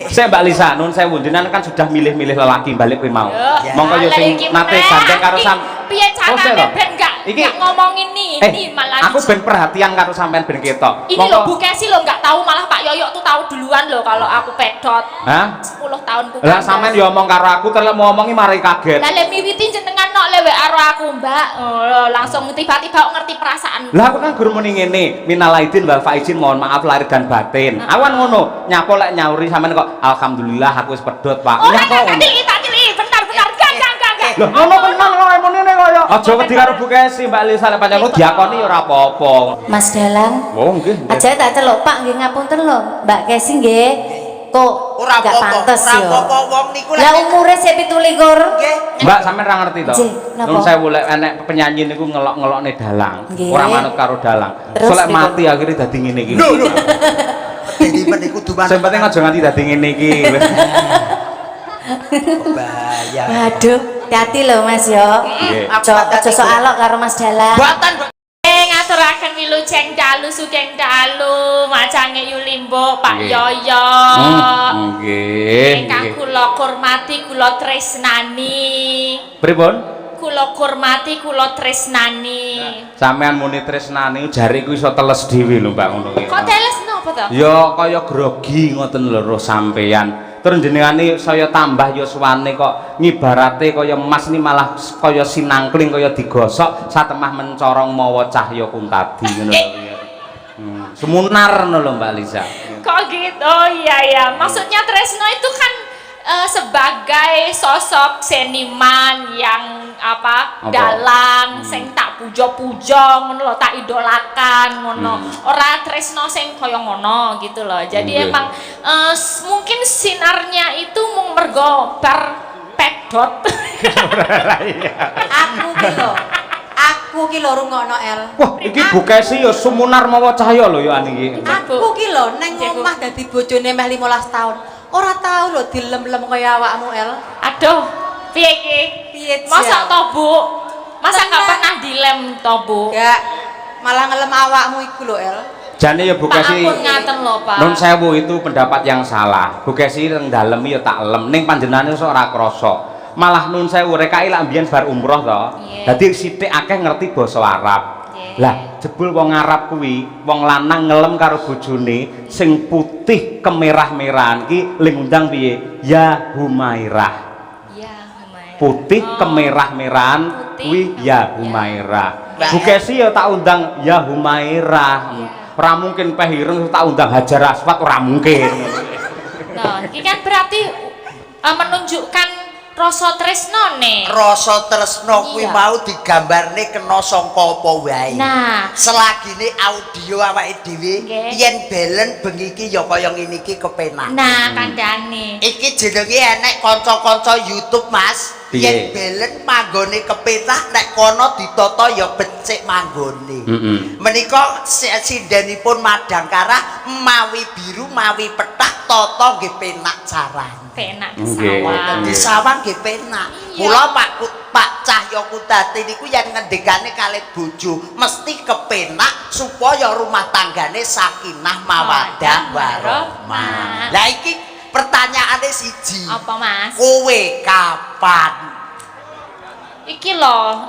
Saya Mbak Lisa, nun saya jenengan kan sudah milih-milih lelaki balik kuwi mau. Monggo yo sing nate gandeng karo sam. Piye carane ben enggak ngomongin ini malah. Aku ben perhatian karo sampean ben ketok. Ini lho Bu Kesi lho enggak tahu, malah Pak Yoyok tuh tahu duluan lho kalau aku pedot. Hah? 10 tahun ku. Lah sampean yo omong karo aku terus mau ngomongi mari kaget. Lah le miwiti jenengan nok lewe karo aku, Mbak. Langsung tiba-tiba ngerti perasaan. Lah aku kan guru muni ngene, minal aidin wal faizin, mohon maaf lahir dan batin. Awan ngono, nyapo lek nyauri sampean kok alhamdulillah aku wis pedhot, Pak. Nyapo. Bentar. Enggak. Loh, ngono tenan kok emone kaya. Aja wedi karo Bu Kesi, Mbak Lisa lek pancen diakoni ora apa-apa. Mas Dalang. Oh, nggih. Aja tak celuk Pak nggih ngapunten lho, Mbak Kesi nggih. Kok ora gak pantes yo. Ora apa wong niku Lah umure sik 17. Nggih. Mbak sampean ra ngerti to? Napa? Nun saya boleh enek penyanyi niku ngelok-ngelokne dalang. Nggih. Ora manut karo dalang. Terus Solek pripun? mati akhirnya dadi ngene iki. Lho. Dadi men iku duman. Sing penting aja nganti dadi ngene iki. Bahaya. Waduh, hati lho Mas yo. Nggih. Aja sok alok karo Mas Dalang. Mboten. Ngaturaken wilujeng dalu sugeng dalu macange Yulimbo Pak Nggih. Yoyo. Nggih. Ingkang kula hormati kula tresnani. Pripun? Kula hormati kula tresnani. Sampean muni tresnani jari ku iso teles dhewe lho Mbak ngono ki. Kok teles napa to? Ya kaya grogi ngoten lho roh sampean. Terus jenengane saya tambah ya suwane kok ngibarate kaya emas ni malah kaya sinangkling kaya digosok satemah mencorong mawa cahya kuntadi ngono lho. Semunar ngono lho Mbak Lisa. Kok gitu? Oh iya. Maksudnya Tresno itu kan sebagai sosok seniman yang apa? Dalang sing tak pujo-pujo ngono lho, tak idolakan ngono. Ora Tresno sing kaya ngono gitu loh. Jadi emang mungkin sinarnya itu mung mergo bar pedot. Aku ki lho rungokno El. Wah, iki Bu Kesi ya sumunar mawa cahya lho ya niki. Aku ki lho neng omah dadi bojone meh 15 tahun. Ora tau lho dilem-lem kaya awakmu El. Aduh, piye iki? Piye, Masa Jel? to, Bu? Masa gak Tenan. pernah dilem to, Bu? Enggak. Malah ngelem awakmu iku lho El. Jane ya Bu Pak Kesi. ampun ngaten lho, Pak. Nun sewu itu pendapat yang salah. Bu Kesi nang dalem ya tak lem ning panjenengane iso ora krasa. Malah nun sewu rekai lak mbiyen bar umroh to. Dadi sithik akeh ngerti basa Arab. Lah jebul wong Arab kuwi wong lanang ngelem karo bojone sing putih kemerah-merahan ki ling undang piye? Ya Humairah. Ya, lumayan. Putih Oh. kemerah-merahan kuwi ya Humairah. Bu Kesi ya tak undang ya Humairah. Ora mungkin peh ireng tak undang Hajar Aswad ora mungkin. Nah, ini kan berarti menunjukkan rasa tresnone. Rasa tresno kuwi Iya. mau digambarne kena sangka apa wae. Nah, Selagine audio awake dhewe Nggih. yen belen bengi iki ya kaya ngene iki kepenak. nah kandhane. Iki jenenge enek kanca-kanca YouTube Mas. Piye? Yen belen manggone kepenak nek kono ditata ya becik manggone. Menika sindenipun Madangkarah mawi biru mawi petak tata nggih penak carane. Penak Nggih. sawah. Di sawang nggih penak. Iya. Mula Pak Cahya Kudati niku yen ngendikane kalih bojo mesti kepenak supaya rumah tanggane sakinah mawaddah warahmah. Lah iki pertanyaane siji. Apa Mas? Kowe kapan? Iki lho,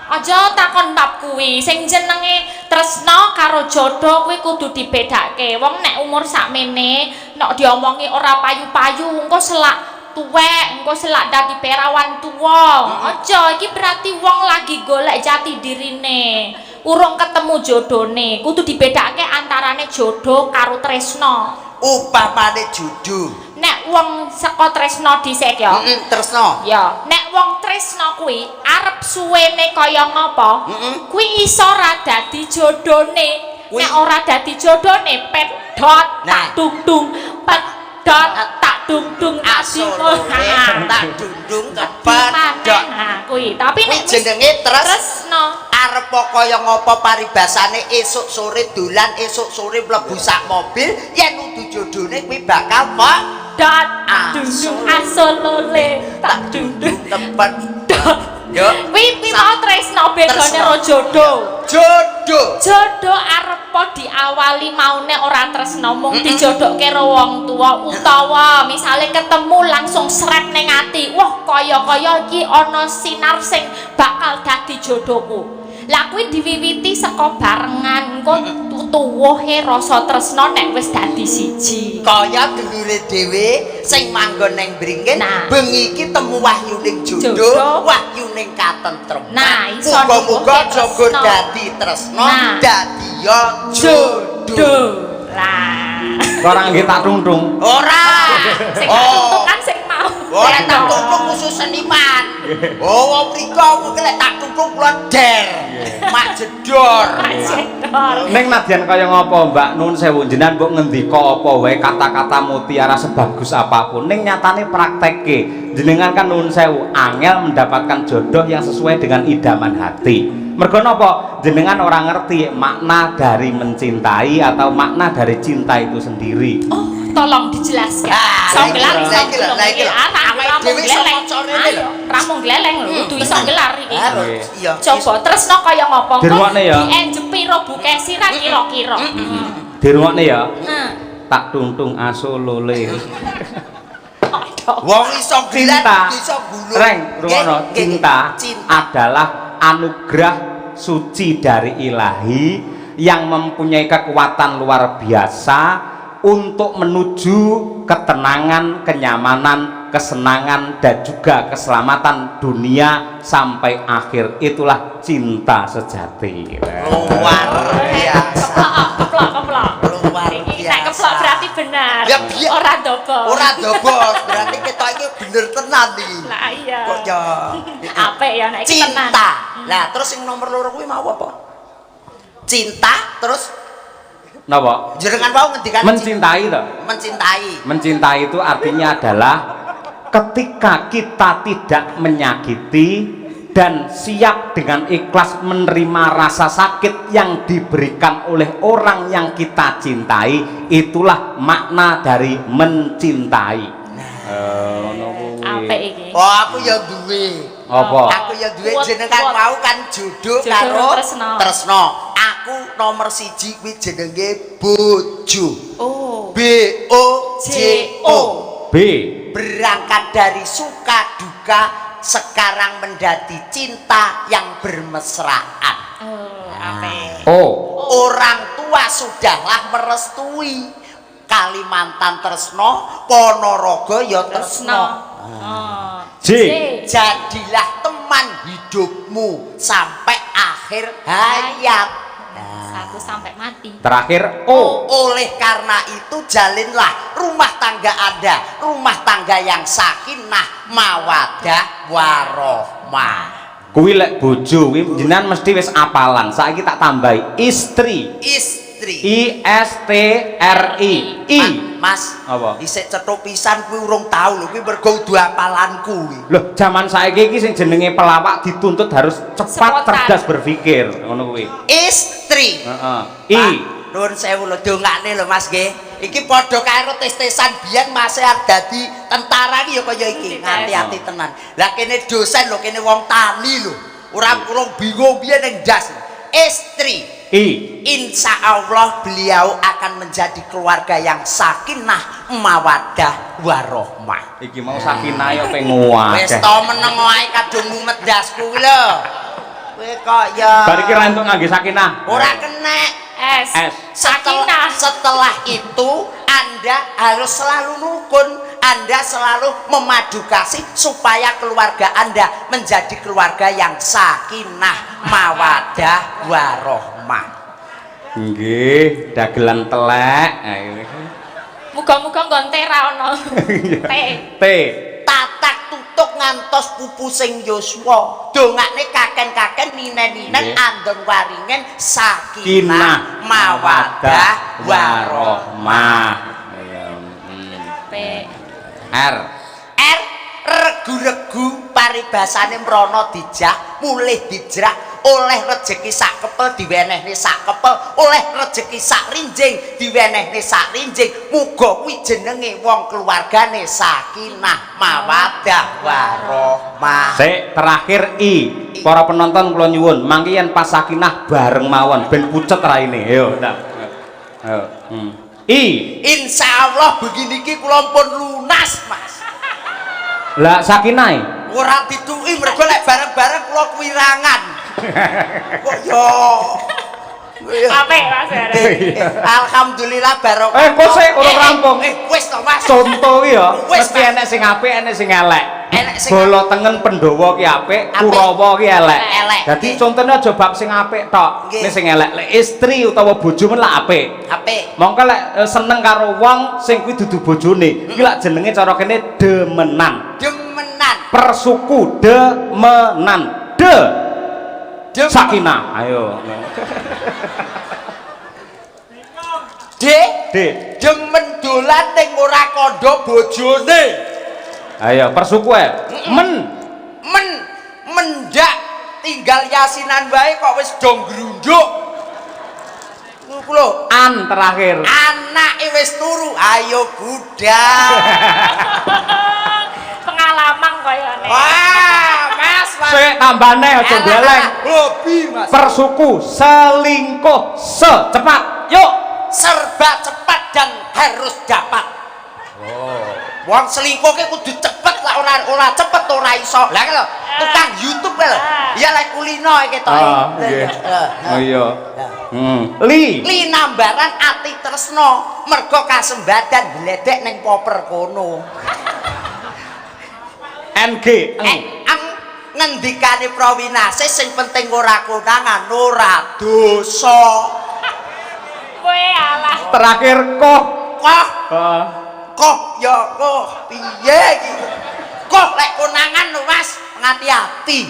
aja takon bab kuwi. Sing jenenge tresno karo jodoh kuwi kudu dibedakake. Wong nek umur sakmene nek diomongi ora payu-payu engko selak tuwek, engko selak dadi perawan tuwa. Aja iki berarti wong lagi golek jati dirine. Urung ketemu jodone. Kudu dibedakake antarane jodoh karo tresno. Upamane jodoh. Nek wong saka tresno dhisik ya. Tresno. Ya, nek wong tresno kuwi arep suwene kaya ngapa? Kuwi iso ora dadi jodone. Nek ora dadi jodone pedhot tak dung-dung, pedhot tak dung-dung Asolone tak dundung kepedhot. Nah, kuwi. Tapi nek Jenenge tresno arep kaya ngapa paribasane esuk sore dolan esuk sore mlebu sak mobil yen udu jodone kuwi bakal kok dot dung-dung asolole tak dung-dung kepedhot. Yo. Kuwi mau tresno bedane karo jodoh. Jodoh arep diawali maune ora tresno mung dijodohke karo wong tuwa utawa misale ketemu langsung sret ning ati. Wah, kaya-kaya iki ana sinar sing bakal dadi jodohku. Lah kuwi diwiwiti saka barengan engko tuwuhe rasa tresno nek wis dadi siji. Kaya dulure dhewe sing manggon ning Bringin, bengi iki temu wahyu ning jodoh, wahyu ning katentreman. Nah, iso muga-muga jaga dadi tresno, dadi ya jodoh. Lah. Ora nggih tak tungtung. Ora. Sing tak kan sing mau. Ora tak tungtung khusus seniman. Oh, wong mriko kuwi lek tak tungtung kula der. Mak jedor. Ning nadyan kaya ngapa Mbak Nun sewu jenengan mbok ngendika apa wae kata-kata mutiara sebagus apapun ning nyatane praktekke jenengan kan nun sewu angel mendapatkan jodoh yang sesuai dengan idaman hati. Mergo napa jenengan ora ngerti makna dari mencintai atau makna dari cinta itu sendiri. Oh, tolong dijelaskan. Iso gelar iso ramung gleleng lho, kudu iso gelar iki. Iya. Coba tresno kaya ngopo? Dirungokne ya. Dienjepi ro bukesi ra kira-kira. Dirungokne ya. Tak tungtung asolole. Wong iso gelar iso gulung. Reng, rungono, cinta adalah anugerah suci dari ilahi yang mempunyai kekuatan luar biasa untuk menuju ketenangan, kenyamanan, kesenangan dan juga keselamatan dunia sampai akhir. Itulah cinta sejati. Luar biasa. Keplok. Luar Iki nek biasa. keplok berarti benar. Ya, Ora dobol. Ora dobol, berarti kita iki bener tenan iki. Lah iya. Kok ya. Apik ya nek iki tenan. Cinta. Lah terus yang nomor loro kuwi mau apa? Cinta terus Napa? jenengan mau ngendikan Mencintai toh? mencintai. Mencintai itu artinya adalah ketika kita tidak menyakiti dan siap dengan ikhlas menerima rasa sakit yang diberikan oleh orang yang kita cintai, itulah makna dari mencintai. Apik iki. Oh, aku ya duwe. Apa? Aku ya duwe jenengan mau kan jodoh karo tresno. Aku nomor 1 kuwi jenenge bojo. Oh. B O J O. B. Berangkat dari suka duka sekarang menjadi cinta yang bermesraan. Oh, apik. O. Orang tua sudahlah merestui Kalimantan tresno, Ponorogo ya tresno. J. Jadilah teman hidupmu sampai akhir hayat. 1 sampai mati. Terakhir O. Oleh karena itu jalinlah rumah tangga Anda, rumah tangga yang sakinah, mawadah, warohmah. Kuwi lek bojo kuwi jenengan mesti wis apalan. Saiki tak tambahi istri. I S T R I. Mas, apa? Isik cethuk pisan kuwi urung tau lho, kuwi mergo kudu apalanku kuwi. Loh, zaman saiki iki sing jenenge pelawak dituntut harus cepat, cerdas berpikir, ngono kuwi. Istri. Heeh. I. Nuwun sewu lho dongane lho Mas nggih. Iki padha karo tes-tesan biyen Mas arep dadi tentara iki ya kaya iki. Hati-hati tenan. Lah kene dosen lho, kene wong tani lho. Ora bingung piye ning ndas. Istri. I. Insya Allah beliau akan menjadi keluarga yang sakinah, mawadah, warohmah. Iki mau sakinah ya penguat. Wis to meneng wae kadung mumet dasku lho. Kowe kok ya. Bar iki ra entuk ngangge sakinah. Ora kenek. S. Sakinah. Setelah itu Anda harus selalu rukun. Anda selalu memadu kasih supaya keluarga Anda menjadi keluarga yang sakinah, mawadah, warohmah. Nggih, dagelan telek. Muga-muga nggon tera ono. T. T. Tatak tutuk ngantos pupu sing yuswa. Dongakne kaken-kaken ninen-ninen andeng waringen sakinah, mawadah, warohmah. P. R. R regu-regu paribasane mrono dijak, mulih dijrak, oleh rejeki sak kepel diwenehne sak kepel, oleh rejeki sak rinjing diwenehne sak rinjing. Muga kuwi jenenge wong keluargane sakinah mawaddah warahmah. Sik terakhir I. Para penonton kula nyuwun, mangke yen pas sakinah bareng mawon ben pucet raine. Ayo, ndak. Ayo. I. Insyaallah begini iki kula pun lunas, Mas. Lah sakinah. Ora dituki mergo lek bareng-bareng kula kuwirangan. Kok yo. Apik Mas. Alhamdulillah barokah. Kok sik urung rampung. Wis to, Mas. Contoh iki ya, Wis, mesti Mas. enek sing apik, enek sing elek. Enek sing Bolo tengen Pandhawa ki apik, Kurawa ki elek. Elek. Dadi contone aja bab sing apik tok. Nggih. Nek sing elek, lek istri utawa bojo men lak apik. Apik. Mongko lek seneng karo wong sing kuwi dudu bojone, iki lak jenenge cara kene demenan. Demenan. Persuku demenan. Sakinah. Ayo. Dek, demen dolan ning ora kandha bojone. Ayo, persuku ae. Mendak tinggal yasinan wae kok wis do grunduk. Ngono lho, Terakhir. anake wis turu, ayo budal. Pengalaman koyone. Wah, Mas. Sik tambane aja geleng. Hobi, Mas. Persuku selingkuh secepat. Yuk. Serba cepat dan harus dapat. Wong selingkuh ki kudu cepet lah, ora cepet ora iso. Lah lho, tukang YouTube lho. Ya lek kulino iki to. Nggih. Oh iya. Li Nambaran ati tresno mergo kasembadan bledek ning poper kono. NG Ngendikane Prawinase sing penting ora konangan, ora dosa. Kowe alah. terakhir koh. Koh ya koh piye iki? Koh lek konangan lho Mas, ngati-ati.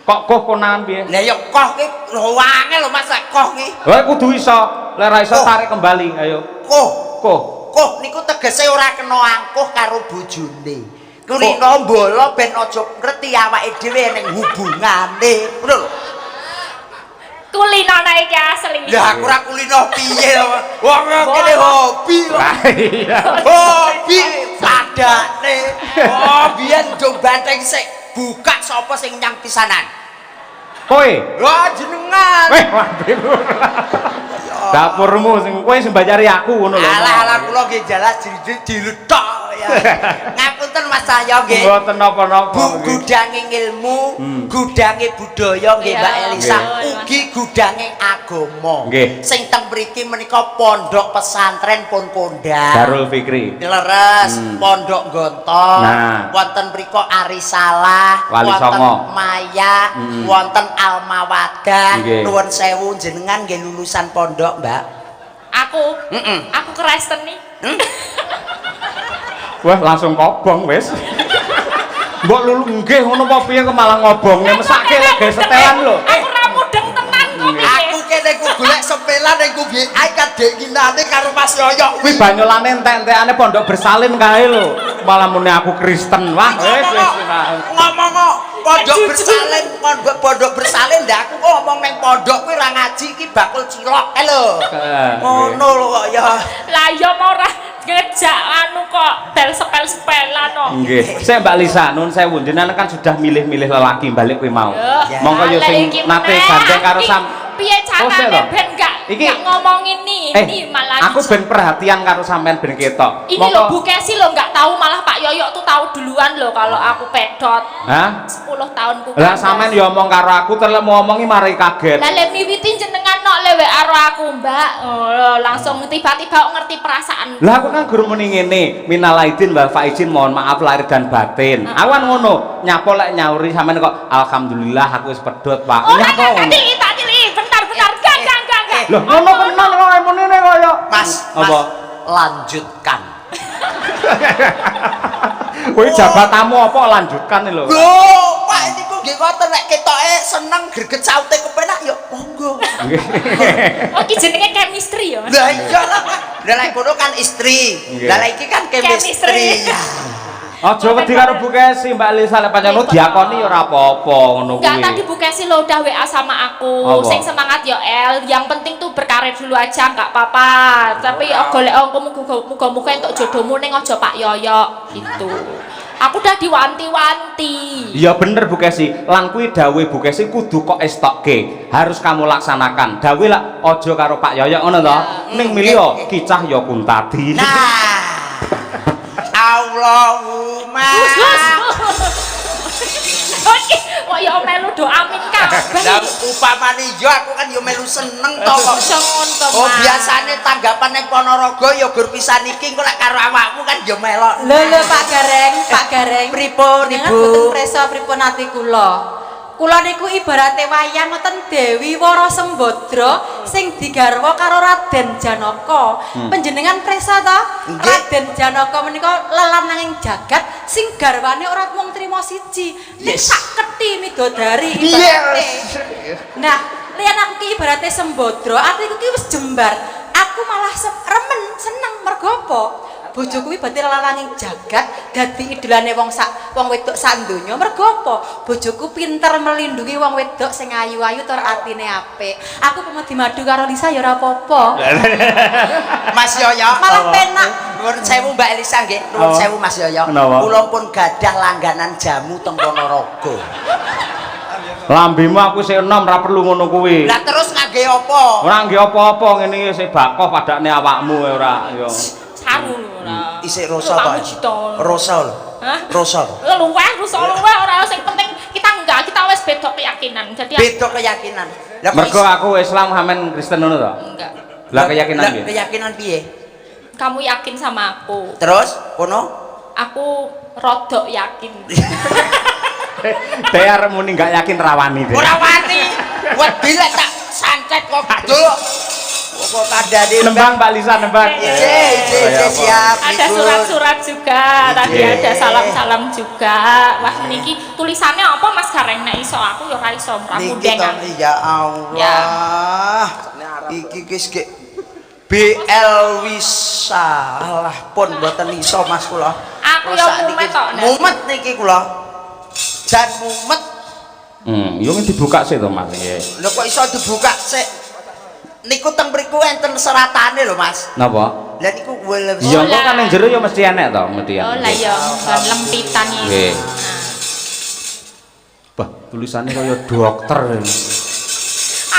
Kok koh konangan piye? Lah ya koh ki wange lho Mas lek koh ki. Lah kudu iso, lek ra iso tarik kembali. Ayo. Koh Niku tegese ora kena angkuh karo bojone. Kulino mbolo ben aja ngerti awake dhewe ning hubungane. Ngono lho. Kulinana iki asli. Ya aku ora kulino piye lho. Wong kene hobi lho. Hobi padane. Oh, biyen do banteng sik buka sapa sing nyang pisanan. Kowe. Wah, jenengan. Dapurmu sing kowe sing mbayari aku ngono lho. Alah kula nggih jelas dilutok ya. Ngapunten Mas Cahyo nggih. Mboten napa-napa. Gudange ilmu, gudange budaya nggih Mbak Elisa, Nggih. ugi gudange agama. Nggih. Sing teng mriki menika pondok pesantren pun kondang. Darul Fikri. Leres, pondok Gontong, Nah. wonten mriko Arisalah, Wali wonten Songo. Maya, wonten Almawadah. Nggih. Nuwun sewu jenengan nggih lulusan pondok, Mbak. Aku Kristen nih. Wah, langsung kobong wis. Mbok lulu nggih ngono apa piye kok malah ngobongne mesake lek gawe setelan lho. Aku ra mudeng tenan kok piye. Aku kene ku golek sepelan ning ku ai kadhekinane karo Mas Yoyo. Kuwi banyolane entek-entekane pondok bersalin kae lho. Malah muni aku Kristen. Wah, wis. Ngomong kok pondok bersalin ndak aku kok ngomong ning pondok kuwi ra ngaji iki bakul cilok lho. Ngono lho kok ya. Lah ya mau ora ngejak anu kok bel sepel-sepelan kok. Nggih. Sik Mbak Lisa, nuwun sewu jenengan kan sudah milih-milih lelaki balik kuwi mau. Ya. Monggo yo sing nate gandeng karo sam. Piye carane ben gak ngomongin ini malah aku ben perhatian karo sampean ben ketok. Ini lho Bu Kesi lho nggak tahu, malah Pak Yoyo tuh tahu duluan lho kalau aku pedot. Hah? 10 tahunku. Lah sampean yo omong karo aku terus mau ngomongi mari kaget. Lah le miwiti jenengan nok lewe karo aku, Mbak. Oh, langsung tiba-tiba ngerti perasaan. Lah aku kan guru muni ngene, minal aidin wal faizin, mohon maaf lahir dan batin. Awan ngono, nyapa lek nyauri sampean kok alhamdulillah aku wis pedhot, Pak. Oh, Nyapa ngono. tadi, bentar. Enggak. Loh, ngono tenan kok emune kaya. Mas, Apa? Lanjutkan. Kowe jabatanmu apa lanjutkan lho. Loh, Pak ini kok nggih ngoten nek ketoke seneng greget saute kepenak ya monggo. Nggih. Oh, iki jenenge chemistry ya, Mas. Lah iya lah, Pak. Lah lek kono kan istri. Nggih. Lah iki kan chemistry. Chemistry. Ya. Aja wedi karo Bu Kesi, Mbak Lisa lek pancen diakoni ya ora apa-apa ngono kuwi. Enggak, tadi Bu Kesi lo udah WA sama aku. Apa? Sing semangat ya El, yang penting tuh berkarir dulu aja enggak apa-apa. Tapi golek muga-muga entuk jodohmu ning aja Pak Yoyo gitu. Aku udah diwanti-wanti. Iya bener Bu Kesi, lan kuwi dawuh Bu Kesi kudu kok estokke. Harus kamu laksanakan. Dawuh lah aja karo Pak Yoyo ngono to. Ning milih kicah ya kuntadi. Nah. Allahumma. Kok ya melu do amin kabeh. Lah upamane yo aku kan yo melu seneng to kok. Oh biasane tanggapan ning Ponorogo ya gur pisan iki kok lek karo awakmu kan yo melok. Lho Pak Gareng. Pripun Jenengan Ibu? boten presa pripun ati kula. Kula niku ibarate wayang ngoten Dewi Wara Sembadra sing digarwa karo Raden Janaka. Panjenengan presa ta? Nggih. Raden Janaka menika lelananging jagat sing garwane ora mung trima siji, ning Yes. sak kethi midodari ibarate. Nah, liyan aku ki ibarate Sembadra, atiku ki wis jembar. Aku malah remen seneng mergo apa? Bojoku kuwi berarti lalanging jagat dadi idolane wong wedok sak donya. Mergo apa? Bojoku pinter melindungi wong wedok sing ayu-ayu tur atine apik. Aku pemedi madu karo Lisa ya ora apa-apa. Mas Yoyo. Malah penak. Nuwun sewu Mbak Elisa nggih. Nuwun sewu Mas Yoyo. Kenapa? Kula pun gadah langganan jamu teng Ponorogo. Lambemu aku sik enom ora perlu ngono kuwi. Lah terus ngangge apa? Ora nggih apa-apa ngene iki sik bakoh padakne awakmu ora ya. Saru ora. Isik rosa to. Rosa lho. Hah? Rosa. Luweh ora sing penting kita wis beda keyakinan. Jadi Beda keyakinan. Lah kok Mergo aku Islam Hamen Kristen ngono to. enggak. Lah keyakinan Lah, piye? keyakinan piye? Kamu yakin sama aku? Terus kono Aku rodok yakin. Dek arep muni gak yakin rawani deh. ora wani. Wedi lek tak sancet kok dul. Kok kandhane Nembang Mbak Lisa nembang. Ije siap. Ada Ibu. surat-surat juga, tadi Iya. ada salam-salam juga. Wah, niki tulisannya apa Mas Gareng nek iso aku ya ora iso Niki mrambundeng. to ya Allah. Iki wis ge BL Wisa. Alah pun mboten iso Mas kula. Aku ya mumet tok, Nek. Mumet niki kula. Jan mumet. Yo dibuka sih to Mas. Nggih. Lho kok iso dibuka sik? Niku teng mriku enten seratane lho Mas. Napa? Lah niku welem. Iya kok kan ning jero ya mesti enek to kemudian. Oh lah ya, kan lempitan iki. Nggih. Bah, tulisannya kaya dokter.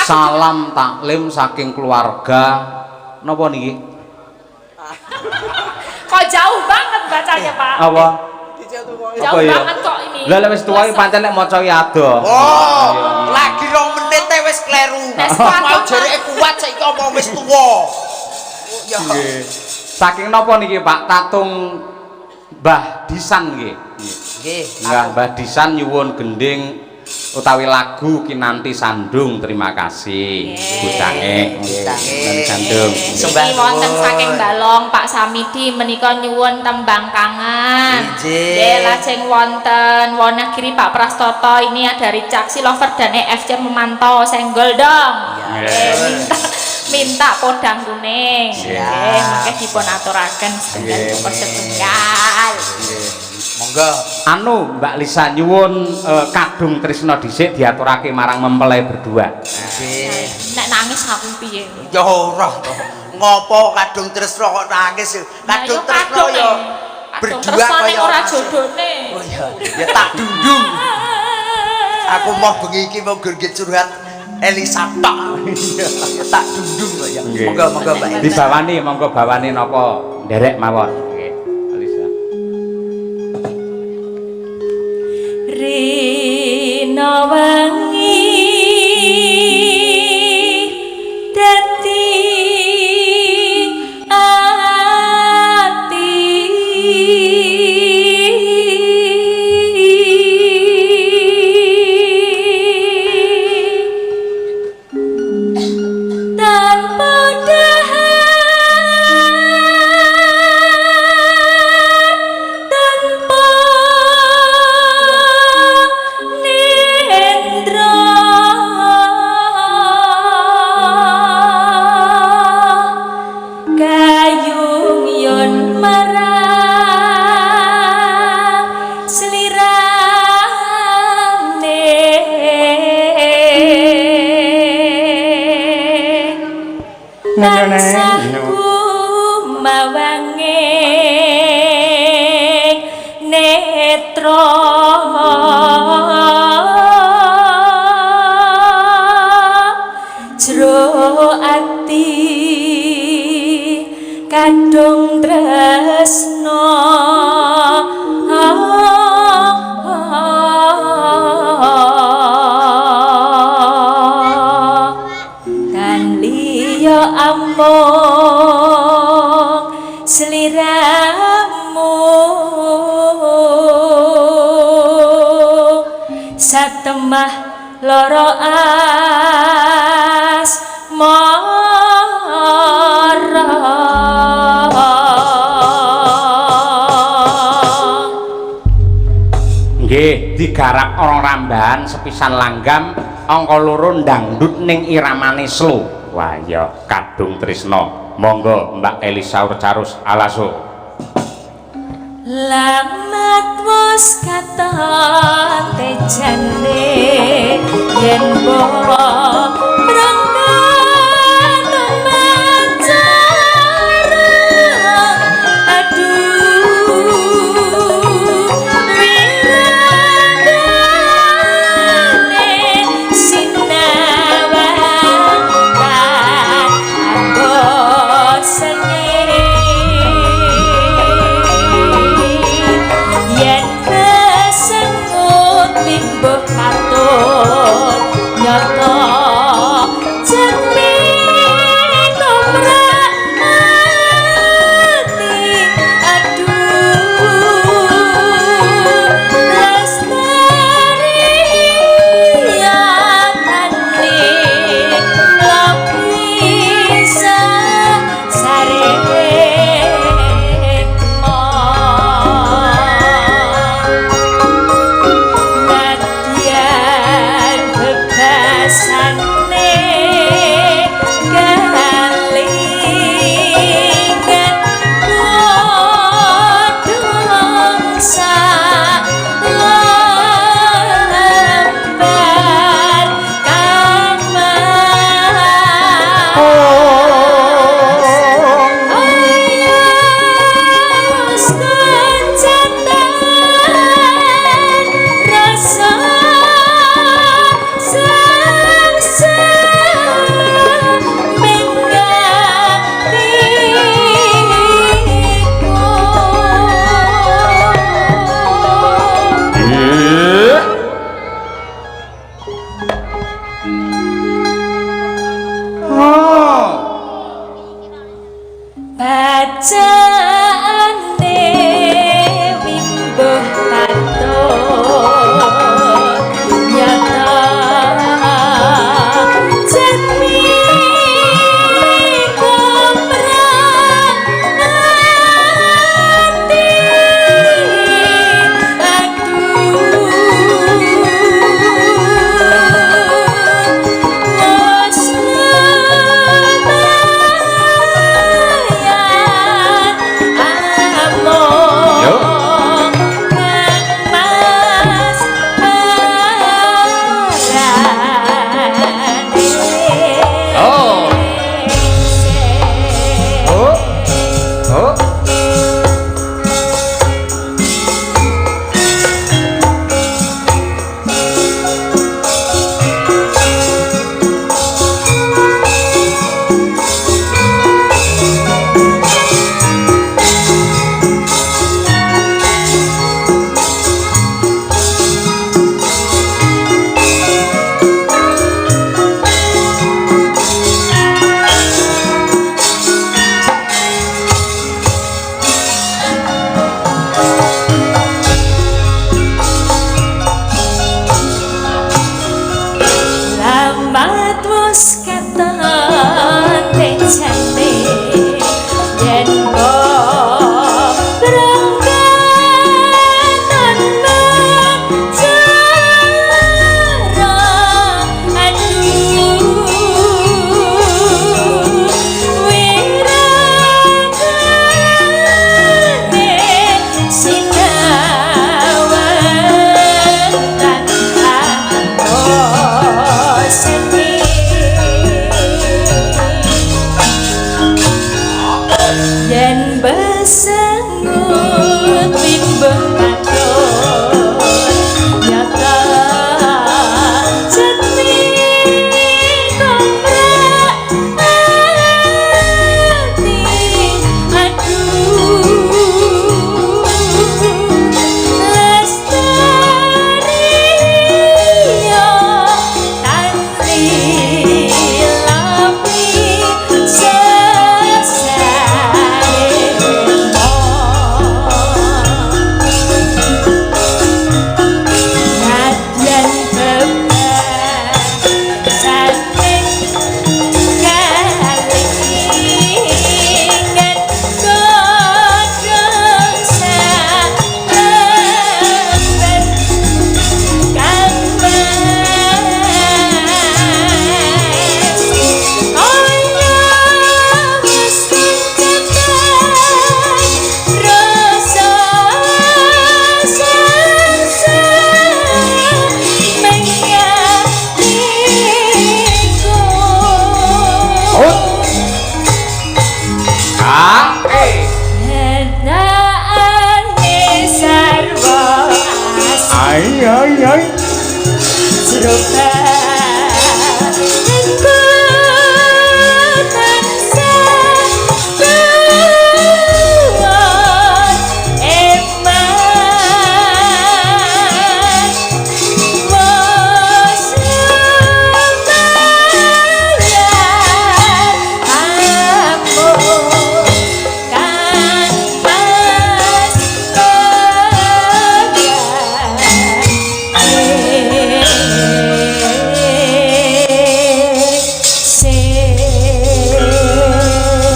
Salam taklim saking keluarga. Napa niki? Kok jauh banget bacanya, Pak? Apa? Jauh iya? banget kok ini. Lah lek wis tuwa iki pancen lek maca ki ado. Oh, lagi 2 menit wis kleru. Nek Mau jereke kuat saiki omong wis tuwa. Ya. Nggih. Saking napa niki Pak? Tatung Mbah Disan nggih. Nggih. Nggih, Mbah Disan nyuwun gending utawi lagu Kinanti Sandung. Terima kasih. Budange. Kinanti Sandung. Iki wonten saking Balong Pak Samidi menika nyuwun tembang kangen. Nggih, lajeng wonten Wonogiri Pak Prastoto ini dari Caksi Lover dan EFC memantau senggol dong. Minta podang kuning. Nggih, mengke dipun aturaken setunggal. Monggo. Anu Mbak Lisa nyuwun kadung tresna dhisik diaturake marang mempelai berdua. Nggih. Nek nangis aku piye? Ya ora to. Ngopo kadung tresno kok nangis? Kadung tresno ya berdua kaya ora jodone. Oh ya, ya tak dundung. Aku mau bengi iki mau gur curhat Elisa tok. Tak dundung kok ya. Monggo Mbak. Dibawani monggo bawani napa nderek mawon. Nggih, Lisa. Rina wangi dadi ati tanpa dahar tanpa nendra netra jero ati kadung tresno kan liya amung sliramu satemah loro nggih digarak orang Rambahan sepisan langgam angka loro dangdut ning iramane slow. Wah ya kadung tresno. Monggo Mbak Elisa Urcarus alaso. Lamat wis katon tejane yen mbok berangkat macara aduh wiragane sinawang kan ambosane yen kesengut timbuh katut nyata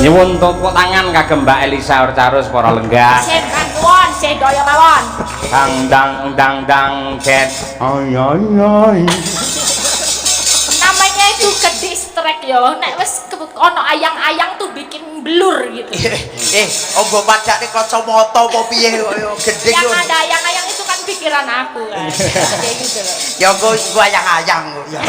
Nyuwun tepuk tangan kagem Mbak Elisa Orcarus para lenggah. Sembah nuwun, sedaya mawon. Dang ket. Ay ay ay. Namanya itu ke distract ya. Nek wis ono ayang-ayang tuh bikin blur gitu. Ogo padake kacamata apa piye kaya gedhe Yang yo. ada ayang-ayang itu kan pikiran aku kan. Kayak gitu loh. Ya engko ayang-ayang kok ya.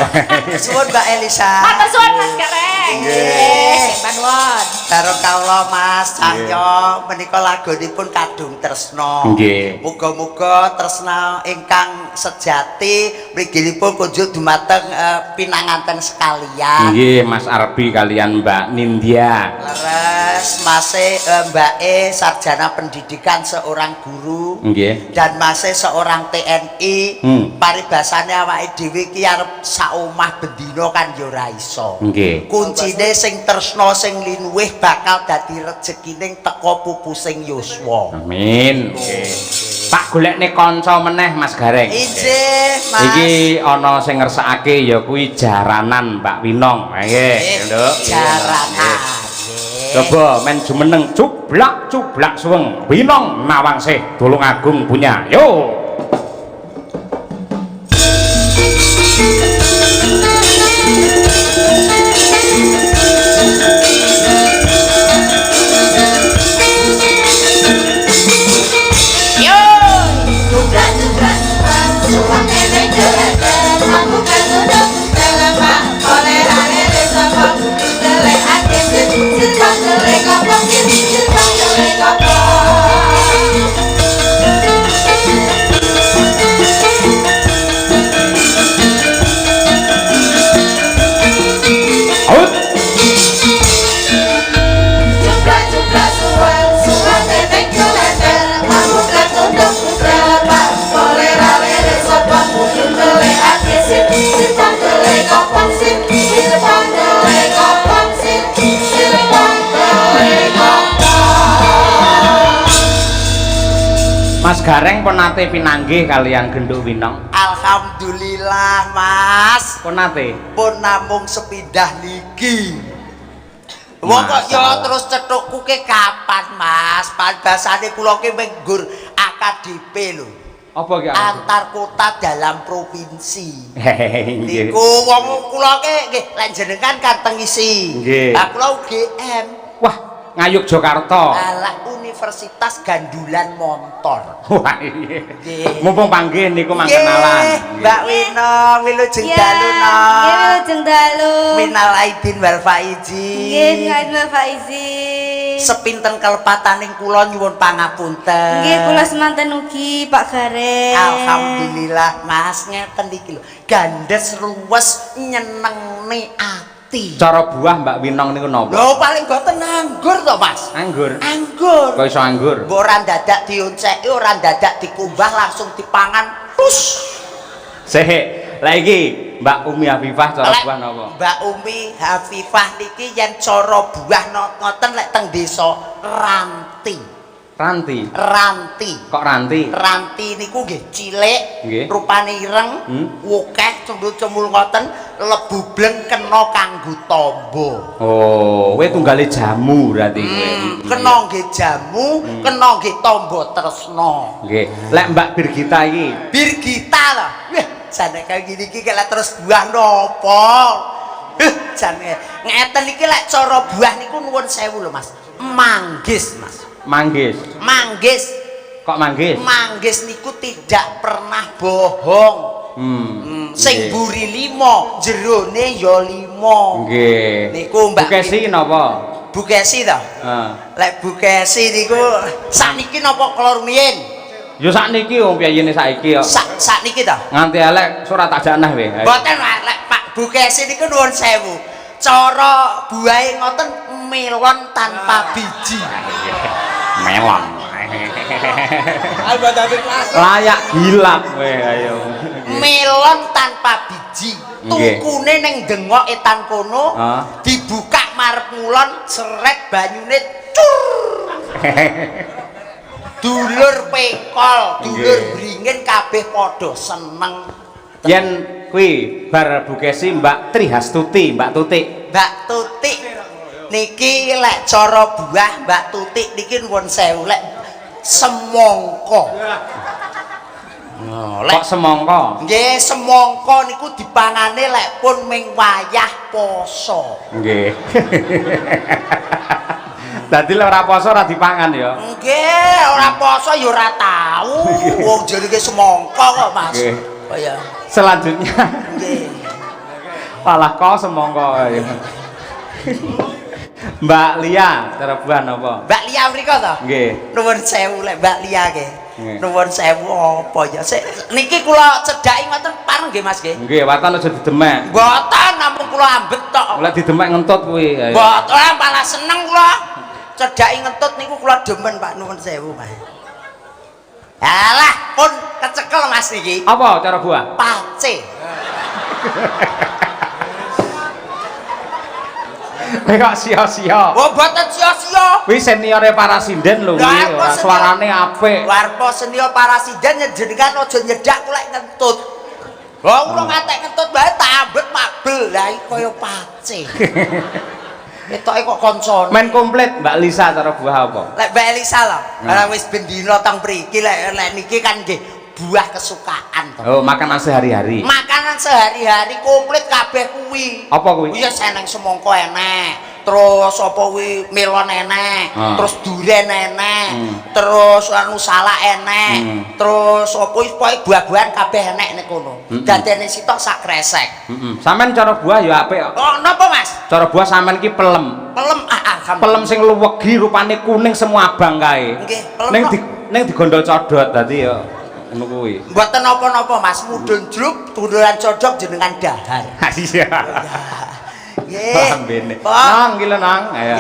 Suwun Mbak Elisa. Matur suwun Mas Gareng. Nggih, sembah nuwun. Karo kawula Mas Cahyo menika lagunipun Kadung Tresna. Nggih. Muga-muga tresna ingkang sejati mliginipun kunjuk dumateng pinanganten sekalian. Nggih, Mas Arbi kalian Mbak Nindya. Leres Mase Mbake sarjana pendidikan seorang guru. Nggih. Dan Mase seorang TNI. Paribasane awake dhewe iki arep sak omah bendina kan ya ora iso. Nggih. Kuncine sing tresna sing linuwih bakal dadi rezekining teka pupusing yuswa. Amin. Nggih. Tak golekne kanca meneh Mas Gareng. Injih, Mas. Iki ana sing ngersakake ya kuwi jaranan Mbak Winong. Nggih, Nduk. Jaranan. Coba men jumeneng cublak suweng Winong Nawangsih Tulungagung punya. Yo. Mas Gareng pun nate pinanggih kalian Genduk Winong. Alhamdulillah Mas. Pun nate. Pun namung sepindah niki. Wong kok yo terus cethukku ke kapan Mas? Bahasane kula ki menggur AKDP lho. Apa ki? Antar kota dalam provinsi. Nggih. Niku wong kula ki nggih lek jenengan kan teng isi. Nggih. Lah kula UGM. Wah, Ngayuk Jakarta. Alah Universitas Gandulan Montor. Wah iya. Mumpung panggih niku mangkenalan. Mbak Winong, wilujeng dalu no. Nggih, wilujeng dalu. Minal aidin wal faizin. Nggih, minal aidin wal faizin. Sepinten kelepataning kula nyuwun pangapunten. Nggih, kula semanten ugi Pak Gareng. Alhamdulillah Mas ngeten iki lho. Gandes luwes nyenengne ati. Cara buah Mbak Winong niku napa? Lho paling boten anggur to Mas. Anggur. Anggur. Kok iso anggur? Mbok ora dadak dionceki, ora dadak dikumbah langsung dipangan. Pus. Sehek. Lah iki Mbak Umi Hafifah cara buah napa? Mbak Umi Hafifah niki yen cara buah ngoten lek teng desa ranti. Ranti. Ranti. Kok ranti? Ranti niku nggih cilik, Nggih. rupane ireng, wokeh cembul-cembul ngoten, lebu bleng kena kanggo tamba. Oh, kowe tunggale jamu berarti kowe. Kena nggih jamu, kena nggih tamba tresna. Nggih. Lek Mbak Birgita iki, Birgita lho. Wah, jane kaya gini iki lek terus buah napa? Jane ngeten iki lek cara buah niku nuwun sewu lho Mas. Manggis, Mas. manggis. Manggis. Kok manggis? Manggis niku tidak pernah bohong. Sing buri 5, jerone ya 5. Nggih. Niku Mbak Bukesi napa? Bukesi to? Heeh. Lek Bukesi niku sakniki napa kula rumiyin? Yo sakniki wong piyayene saiki yo. Sakniki to. Nganti elek ora tak janah we. Mboten elek Pak Bukesi niku nuwun sewu. Cara buahe ngoten melon tanpa biji. Melon. Layak gilap we ayo. Melon tanpa biji. Tukune ning dengok etan kono, dibuka marep ngulon, seret banyune cur. Dulur pekol, dulur bringin kabeh padha seneng. Yen kuwi bar Bukesi Mbak Trihastuti, Mbak Tutik. Mbak Tutik niki lek cara buah Mbak Tutik niki nuwun sewu lek semangka. Kok semangka? Nggih, semangka niku dipangane lek pun ming wayah poso. Nggih. Dadi lek ora poso ora dipangan ya. Nggih, ora poso ya ora tau. Wong jenenge semangka kok, Mas. Nggih. Oh ya. Selanjutnya. Nggih. Malah kok semangka ya. Mbak Lia, cara buah napa? Mbak Lia mriko to? Nggih. Nuwun sewu lek Mbak Lia nggih. Nggih. Nuwun sewu apa ya? Niki kula cedhaki ngoten pareng nggih Mas nggih. Nggih, watan aja didemek. Mboten namung kula ambet tok. Lek didemek ngentut kuwi. Mboten malah seneng kula. Cedhaki ngentut niku kula demen Pak nuwun sewu Mas. Alah, pun kecekel Mas niki. Apa cara buah? Pace. Kok sia-sia. Oh, mboten sia-sia. Kuwi seniore Parasinden lho kuwi, suarane apik. Warpo senior Parasinden njenengan aja nyedak kula ngentut. Wong kula ngatek ngentut bae tak ambet mabel. Lah iki kaya pace. Ketoke kok koncone. Men komplit Mbak Lisa cara buah apa? Lek Mbak Elisa lho, wis bendina teng mriki lek niki kan nggih buah kesukaan to. Oh, makanan sehari-hari. Makanan sehari-hari komplit kabeh kuwi. Apa kuwi? Iya seneng semangka enek. Terus apa kuwi melon enek, terus duren enek, terus anu salak enek, terus apa wis pokoke buah-buahan kabeh enek nek kono. Dadene sitok sak kresek. Sampeyan cara buah ya apik kok. Oh, napa Mas? Cara buah sampeyan ki pelem. Pelem Pelem sing luwegi rupane kuning semua abang kae. Nggih, pelem. Ning digondol codot dadi ya ngono kuwi. Mboten napa-napa Mas, mudhun jruk tunduran codok jenengan dahar. Iya. Nggih. Lambene. Nang iki lho nang. Ayo.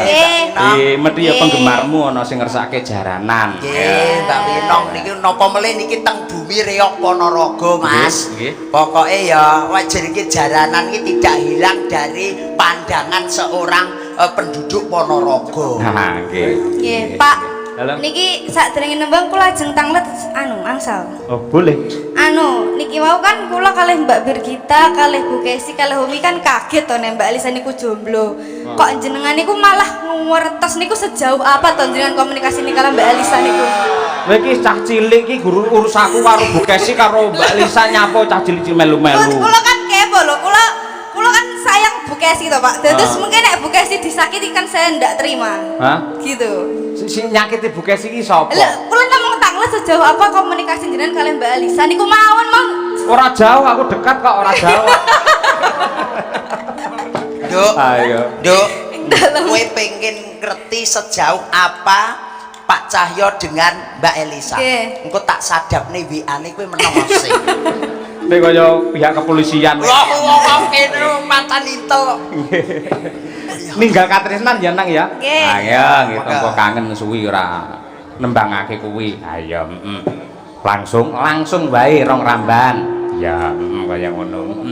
Nggih. Mesti ya penggemarmu ana sing ngersake jaranan. Nggih, Mbak Winong niki napa melih niki teng bumi Reok Ponorogo, Mas. Nggih. Pokoke ya wajar iki jaranan iki tidak hilang dari pandangan seorang penduduk Ponorogo. Nah, nggih. Nggih, Pak. Halo. Niki sakderenge nembang kula ajeng tanglet angsal. Oh, boleh. Niki mau kan kula kalih Mbak Birgita, kalih Bu Kesi, kalih Umi kan kaget to nek Mbak Elisa niku jomblo. Kok jenengan niku malah ngwertes niku sejauh apa to jenengan komunikasi niku karo Mbak Elisa niku? Lha iki cah cilik iki guru urus aku karo Bu Kesi karo Mbak Elisa nyapo cah cilik melu-melu. Kula kan kepo lho, kula kan sayang Bu Kesi to, Pak. Terus mungkin nek Bu Kesi disakiti kan saya ndak terima. Hah? Gitu. Sing nyakiti Bu Kesi iki sapa? Lha, kula namung tanglet sejauh apa komunikasi jenengan kalian Mbak Elisa niku mawon, Mang. Ora jauh, aku dekat kok ora jauh. Duk. Ayo. Duk. Kowe pengen ngerti sejauh apa Pak Cahyo dengan Mbak Elisa. Nggih. Engko tak sadapne WA-ne kowe menawa sih. Nek kaya pihak kepolisian. Wong kene mantan intel. Ninggal katresnan ya nang ya. Nggih. Ayo gitu kok kangen suwi ora nembangake kuwi. Ayo, Langsung wae rong ramban. Ya, kaya ngono.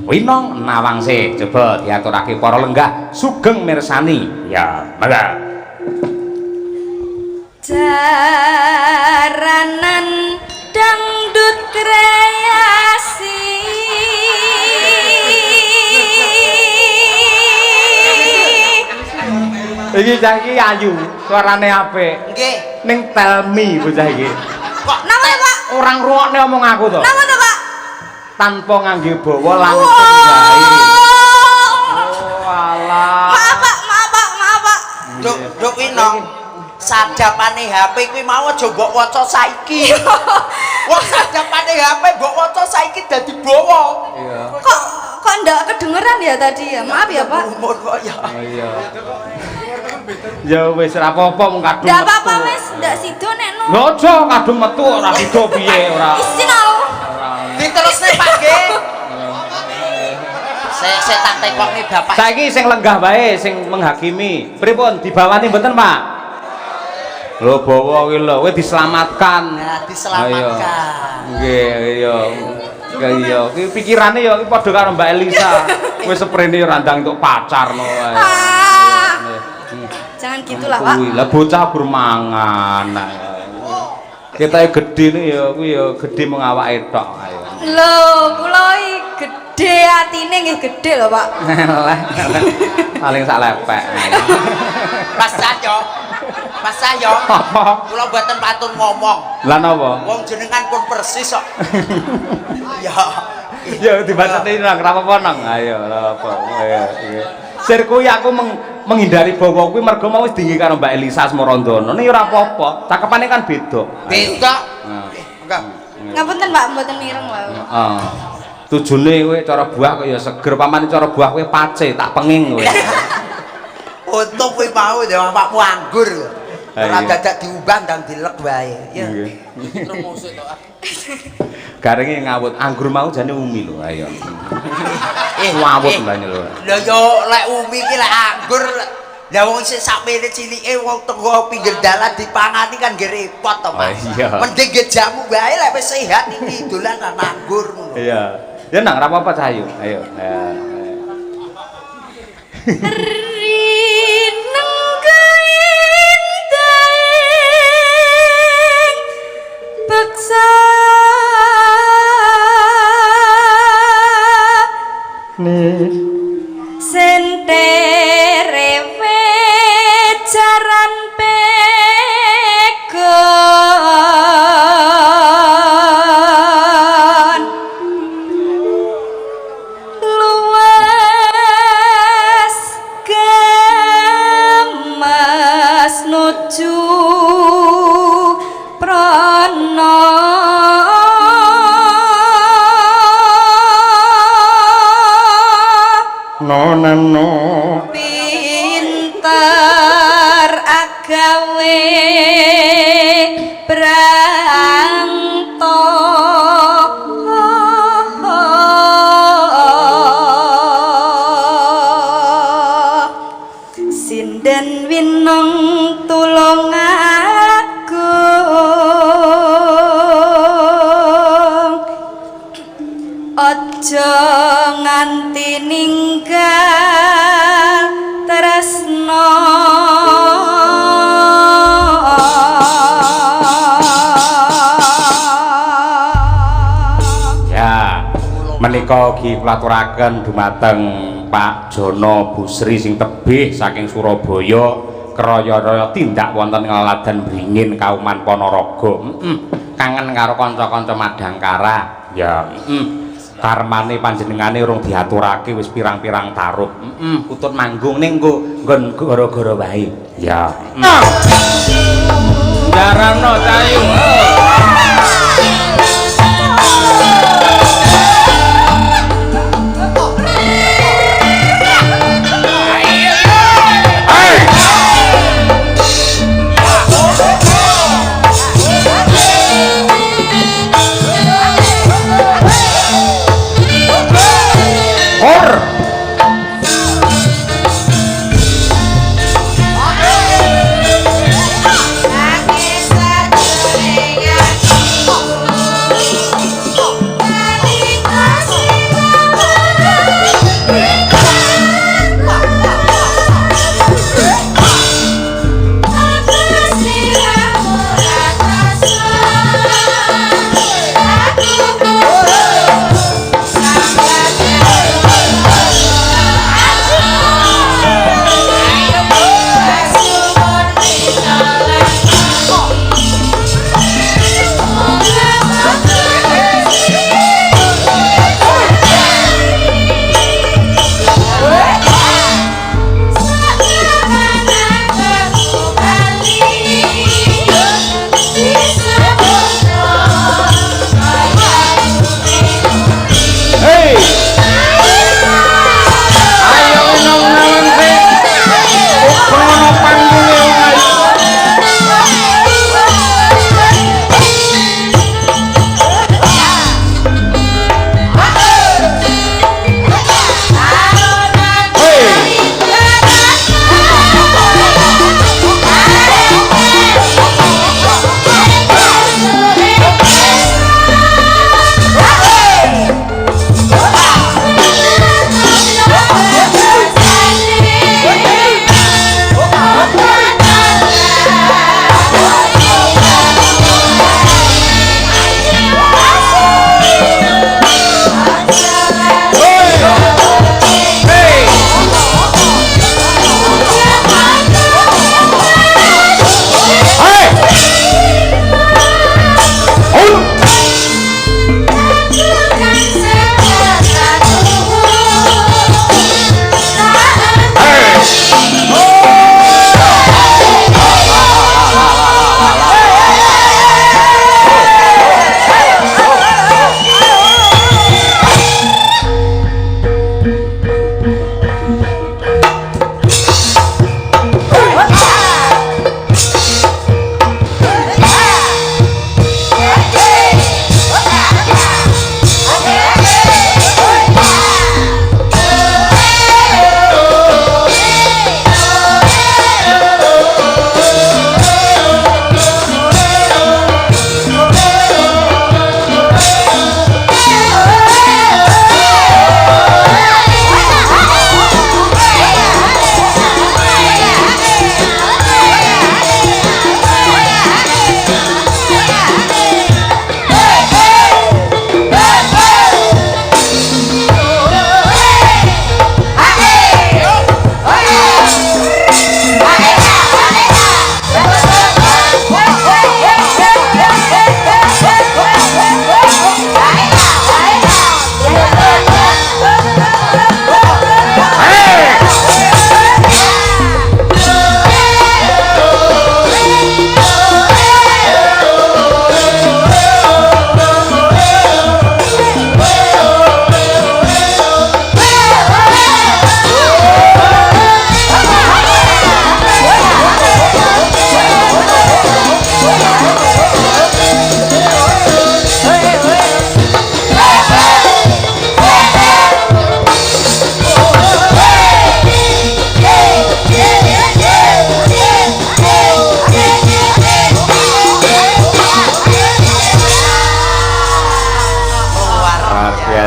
Winong nawangse coba diaturake para lenggah sugeng mirsani. Ya, mangga. Jaranan dangdut kreasi Iki cah iki ayu, suarane apik. Nggih. Ning telmi bocah iki. Kok Napa to, Pak? Orang ngrungokne omong aku to. Napa to, Pak? Tanpa ngangge bawa langsung wae. Oh, alah. Maaf, Pak. Duk Winong. Sadapane HP kuwi mau aja mbok waca saiki. Wong sadapane HP mbok waca saiki dadi bawa. Iya. Kok ndak kedengeran ya tadi ya? Maaf ya, Pak. Umur kok ya. Oh iya. Ya wis ora apa-apa mung kadung. Ndak apa-apa wis, ndak sido nek nu. Lho aja kadung metu ora sida piye ora. Isin aku. Diterusne Pak nggih. Saya tak tekokne Bapak. Saiki sing lenggah wae sing menghakimi. Pripun dibawani mboten, Pak? Lho bawa kuwi lho, kowe diselamatkan. Nah, diselamatkan. Nggih, iya. Iya, iki pikirane ya iki padha karo Mbak Elisa. Wis seprene ora ndang entuk pacar no wae. Jangan gitulah, Pak. Kuwi lah bocah bermangan. Kita gedhe ne ya kuwi ya gedhe mung awake tok ayo. Lho, kula iki gedhe atine nggih gedhe lho, Pak. Paling sak lepek. Mas Cahyo. Mas Cahyo. Kula mboten patun ngomong. Lah napa? Wong jenengan pun persis kok. Ya. Ya dibacani nang apa nang. Ayo apa. Ayo. Sir kuwi aku menghindari bawa kuwi mergo mau wis dingi karo Mbak Elisa Asmarandana. Nek ora apa-apa, cakepane kan beda. Beda. Enggak. Ngapunten, Pak, mboten mireng wae. Heeh. Tujune kowe cara buah kok ya seger, pamane cara buah kowe pace, tak penging kowe. Untung kowe mau ya awakmu anggur. Ora Iya. dadak diubah ndang dilek wae. Ya. Garenge ngawut anggur mau jane umi lho, ayo. Ngawut mbane lho. Lha yo lek umi iki lek anggur lah wong sik sakmene cilike wong tenggo pinggir dalan dipangani kan nggih repot to, Mas. Iya. Mending nggih jamu wae lek wis sehat iki dolanan anggur ngono. Iya. Ya nang ora apa-apa Cahyu. Ayo. Paksa Nih sentere jaran pegon luas gemas nuju prana nonano pinter agawe branto sinden winong tulung aku aja nganti ninggal tresno ya menika ugi kula aturaken dumateng Pak Jono Busri sing tebih saking Surabaya kraya-raya tindak wonten Ngeladan Bringin Kauman Ponorogo. Kangen karo kanca-kanca Madangkara. Ya, karmane panjenengane urung diaturake wis pirang-pirang taruh. Putut manggung ning nggon gara-gara wae. Ya. Jarano Cayu. Or Nangis sadurunge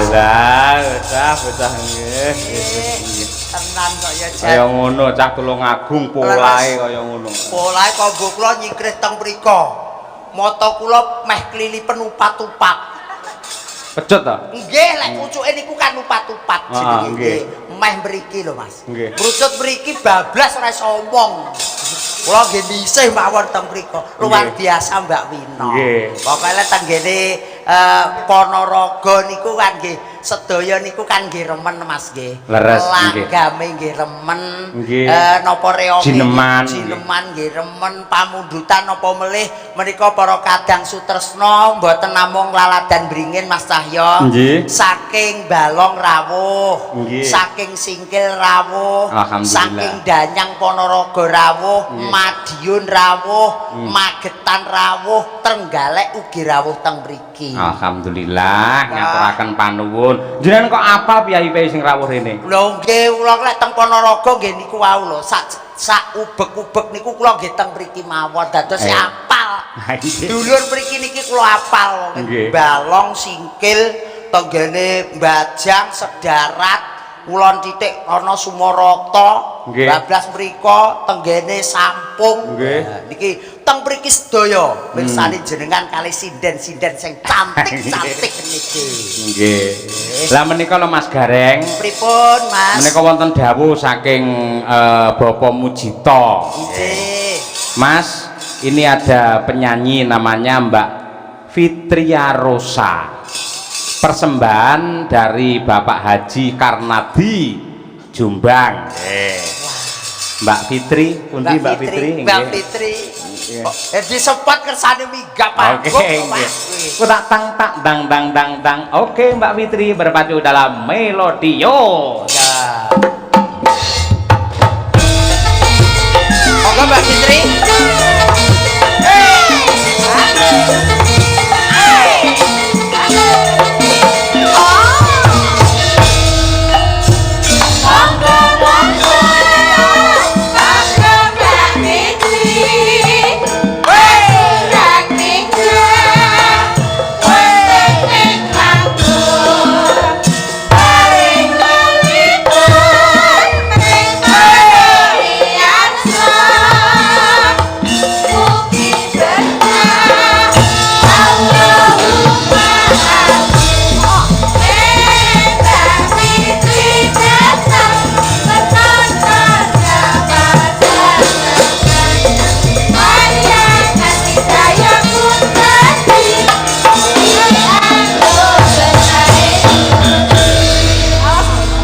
Alah, bocah nggih. Tenan kok ya Jan. Kaya ngono cah Tulungagung polahe kaya ngono. Polahe kanggo kula nyikrih teng mriko. Mata kula meh klilipen upat-upat. Pecut ta? Nggih, lek pucuke niku kan upat-upat jenenge. nggih. Meh mriki lho Mas. Nggih. Brucut mriki bablas ora iso omong. Kula nggih dhisih mawon teng mriko. Luar biasa Mbak Wina. Nggih. Pokoke teng ngene Ponorogo niku kan nggih sedaya niku kan nggih remen Mas nggih. Leres nggih. Langgame nggih remen. Nggih. Napa reomi Jineman. jineman nggih remen, pamundutan napa melih menika para kadang sutresna mboten namung laladan bringin Mas Cahyo. Nggih. Saking Balong rawuh, Nggih. saking Singkil rawuh, Alhamdulillah. saking Danyang Ponorogo rawuh, Madiun rawuh, Magetan rawuh, Trenggalek ugi rawuh teng mriki. Alhamdulillah nyaturaken panuwun. Jenengan kok apal piyai-piyai sing rawuh rene? Lho nggih kula lek teng Ponorogo nggih niku wau lho sak ubek-ubek niku kula nggih teng mriki mawon dados apal. Dulur mriki niki kula apal Nggih. Balong Singkil tenggene Mbajang Sedarat Kulon titik ana Sumarata, Nggih. bablas mriko tenggene Sampung. Nggih. Nah, niki teng mriki sedaya mirsani jenengan kali sinden-sinden sing cantik-cantik niki. Nggih. Lah menika lho Mas Gareng. Pripun, Mas? Menika wonten dawuh saking Bapak Mujito. Nggih. Mas, ini ada penyanyi namanya Mbak Fitria Rosa. Persembahan dari Bapak Haji Karnadi Jombang. Mbak Fitri, pundi Mbak Fitri? Mbak Fitri. Disepot kersane migap Oke, aku, nggih. Mas. Ku tak tang tak dang dang dang dang. Oke, Mbak Fitri berpacu dalam Melodio. Ya. Monggo Mbak Fitri.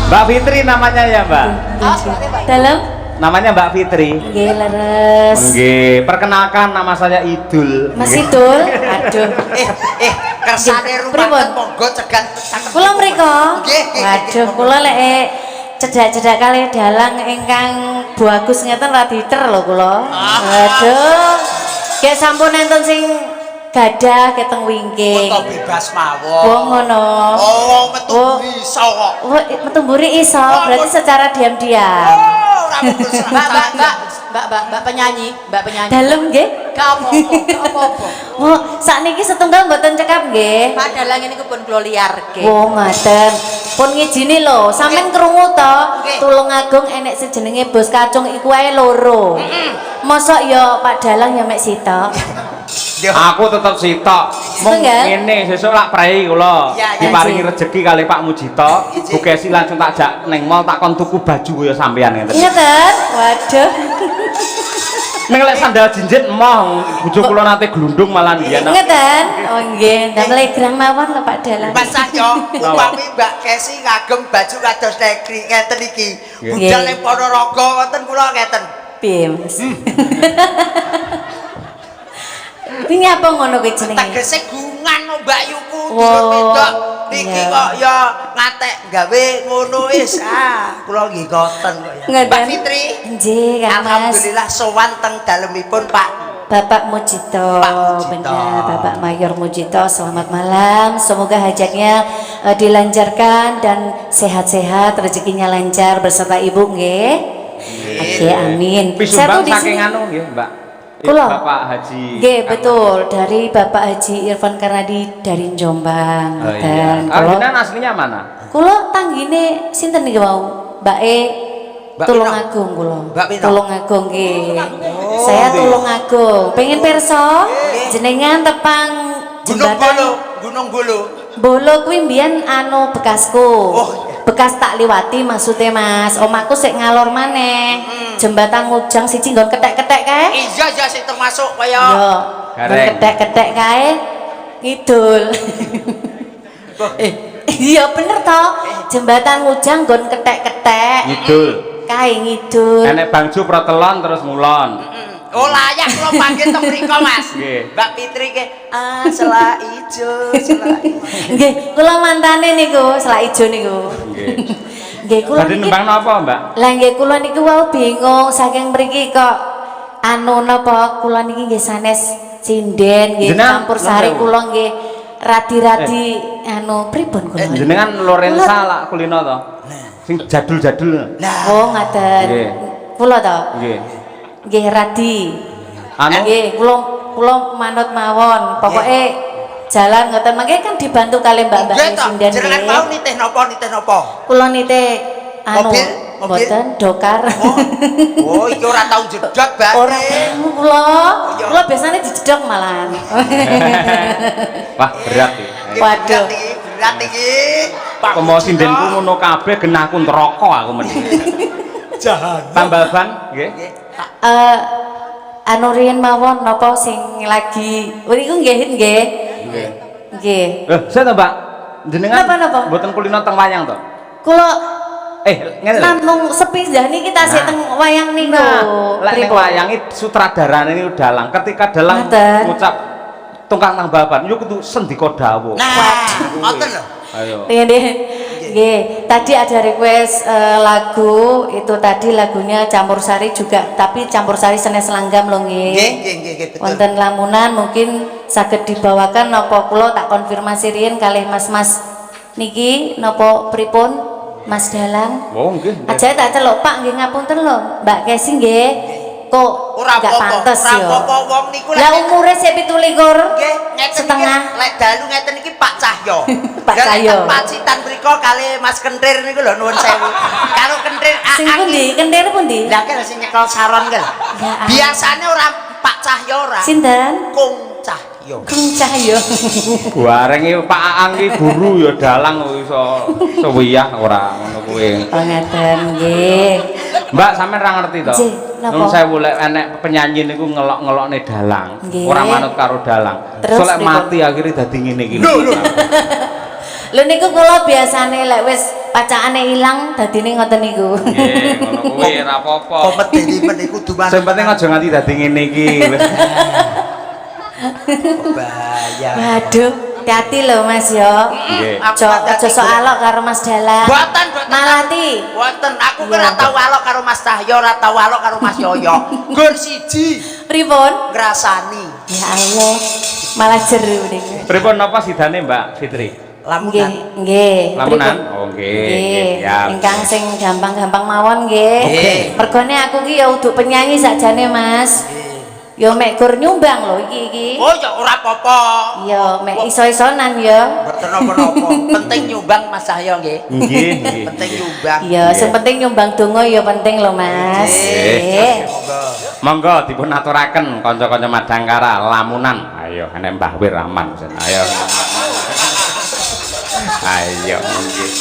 Mbak Fitri namanya ya, Mbak? Dalam Namanya Mbak Fitri. nggih leres. Nggih, perkenalkan nama saya Idul. Mas Nggih. Idul, aduh. Kersane rumah Pripun? monggo cegat. Kula mriko. Nggih, nggih, Waduh, nggih. kula lek cedak-cedak kalih dalang ingkang bagus ngeten ra diter lho kula. Waduh. Kayak sampun enten sing gadah keteng wingking. Foto bebas mawon. Wong ngono. Oh, metu iso kok. Wah, metu mburi iso, berarti secara diam-diam. Oh, ora mungkin Mbak penyanyi, Mbak penyanyi. Dalem nggih? Gak apa-apa, gak apa-apa. Oh, sakniki setunggal mboten cekap nggih. Padahal ini ku pun kula liarke. Oh, ngaten. Pun ngijini lho, sampean krungu to, Nggih. Tulungagung enek sejenenge Bos Kacung iku ae loro. Mosok ya Pak Dalang ya mek sitok. Aku tetep sitok. Mung Setunggal? ngene sesuk lak prei kula. Ya, ya, Diparingi Ji. rezeki kali Pak Mujito. Ji. Bu Kesi langsung tak jak ning mall tak kon tuku baju kaya sampean ngeten. Ngeten? Waduh. Ning lek sandal jinjit emoh, bojo kula nate glundung malah mbiyen. Ngeten? Oh nggih, ndang legrang mawon lho Pak Dalang. Mas Cahyo, upami Mbak Kesi ngagem baju kados negeri ngeten iki. Budal ning Ponorogo wonten kula ngeten. Piye, Mas? Ini apa ngono kuwi jenenge? Tegese gungan no Mbak Yuku Wow, dulur wedok. Niki iya. kok ya ngatek gawe ngono wis. Kula nggih ngoten kok ya. Ngeten. Mbak Fitri. Nggih, Kang Mas. Alhamdulillah sowan teng dalemipun Pak. Bapak Mujito, Pak Mujito. benar Bapak Mayor Mujito, selamat malam. Semoga hajatnya dilancarkan dan sehat-sehat, rezekinya lancar beserta ibu, nggih. Oke, amin. Saya tuh Pisumbang di saking sini. anu nggih, Mbak. Kula. Bapak Haji. Nggih, betul. Dari Bapak Haji Irfan Karnadi dari Jombang. Oh, iya. Dan kula Jenengan aslinya mana? kula tanggine sinten niki wau? Mbake Mbak Tulungagung kula. Mbak Pino? Tulungagung nggih. Saya Tulungagung. Pengen pirsa jenengan tepang jembatan Gunung Bolo. Bolo kuwi mbiyen anu bekasku. Oh, Bekas tak liwati maksudnya Mas. Omaku sik ngalor maneh. Jembatan Ngujang siji nggon kethek-kethek kae. Iya sing termasuk kaya Yo. Gareng. Kethek-kethek kae ngidul. Iya bener toh. Jembatan Ngujang nggon kethek-kethek. Ngidul. Kae ngidul. Enek bangju protelon terus ngulon. Oh layak kula panggil teng mriko Mas. Nggih. Mbak Fitri ke selak ijo, selak ijo. Nggih, kula mantane niku, selak ijo niku. Nggih. Nggih, kula Badhe niki. nembang napa, Mbak? Lah nggih kula niku wau bingung saking mriki kok anu napa kula niki nggih sanes sinden nggih Jenengan- campur sari Lho. kula nggih radi-radi anu pripun kula. Jenengan Lorenza lah kulino to. Sing jadul-jadul. Nah, Oh ngaten. Nggih. Kula to. Nggih. Nggih radi. Anu Nggih kula manut mawon. Pokoke jalan ngoten mangke kan dibantu kali mbak-mbak nggih to. sinden Jenengan nggih. mau nitih napa? Kula nitih anu Mobil? mboten dokar. Oh, iki ora tau jedot, Mbak. Ora tahu kula biasanya dijedok malahan. wah berat iki. Waduh. Berat iki. Pomo sindenku ngono kabeh genahku neraka aku meni. Jahan. Tambahan nggih. Anu riyen mawon napa sing lagi niku nggih nggih. Nggih. Nggih. Saya to, Mbak. Jenengan Napa? mboten kulino teng wayang to? Kula Ngene lho. namung sepindah niki tasih teng wayang niku. Lek ning Pripun? wayange sutradarane niku dalang. Ketika dalang Ngaten. ngucap tungkang tambahan yo kudu sendika dawuh. Nah, ngoten lho. Ayo. Nggih. Nggih, tadi ada request lagu itu tadi lagunya Campur Sari juga, tapi Campur Sari Senes Langgam lho nggih. Nggih, betul. Wonten lamunan mungkin saged dibawakan napa kula tak konfirmasi riyen kalih mas-mas niki napa pripun Mas Dalang. Oh nggih. Aja tak celuk Pak nggih ngapunten lho Mbak Kesi nggih. Kok Ora gak pantes ora ya. apa-apa wong niku Lah umure sik 17. nggih, ngeten setengah. iki lek dalu ngeten iki Pak Cahyo. Pak Cahyo. Pacitan mriko kali Mas Kentir niku lho nuwun sewu. Karo Kentir Sing pundi? Kentir pundi? Lah kene sing nyekel saron ki lho. Ya, Biasane ora Pak Cahyo ora. Sinten? Kung Cahyo. Kung Cahyo. Bareng iki Pak Aang ki guru ya dalang kok iso sewiyah ora ngono kuwi. Oh ngeten nggih. Mbak sampean ora ngerti to? Nggih, napa? Nun sewu lek enek penyanyi niku ngelok-ngelokne dalang, Nggih. ora manut karo dalang. Terus Solek pripun? mati akhirnya dadi ngene iki. Lho niku kula biasane lek wis pacakane ilang dadine ngoten niku. Nggih, ngono kuwi ora apa-apa. Komedi men iku kudu Sing penting aja nganti dadi ngene iki. bahaya. Waduh, hati-hati lho Mas yo. Nggih. Aja sok alok karo Mas Dalang. Boten. Malati. Boten, aku Iya. ora tau alok karo Mas Cahyo, ora tau alok karo Mas Yoyo. Gur siji Pripun? ngrasani. Ya Allah, malah jeru niku. Pripun napa sidane Mbak Fitri? Nggih, Lamunan. nggih. Lamunan? Pripun? Oh nggih. Nggih, Ya. ingkang sing gampang-gampang mawon nggih. Nggih. Mergone aku ki ya uduk penyanyi sakjane Mas. Ya mek gur nyumbang lho iki. Oh ya ora apa-apa. Ya mek iso-isonan ya. Mboten napa-napa. Penting nyumbang Mas Cahyo nggih. Nggih, nggih. Penting nyumbang. Ya, sing penting nyumbang donga ya penting lho Mas. Nggih. Monggo. Monggo dipun aturaken kanca-kanca Madangkara lamunan. Ayo enek Mbah Wir Rahman. Ayo. Ayo nggih.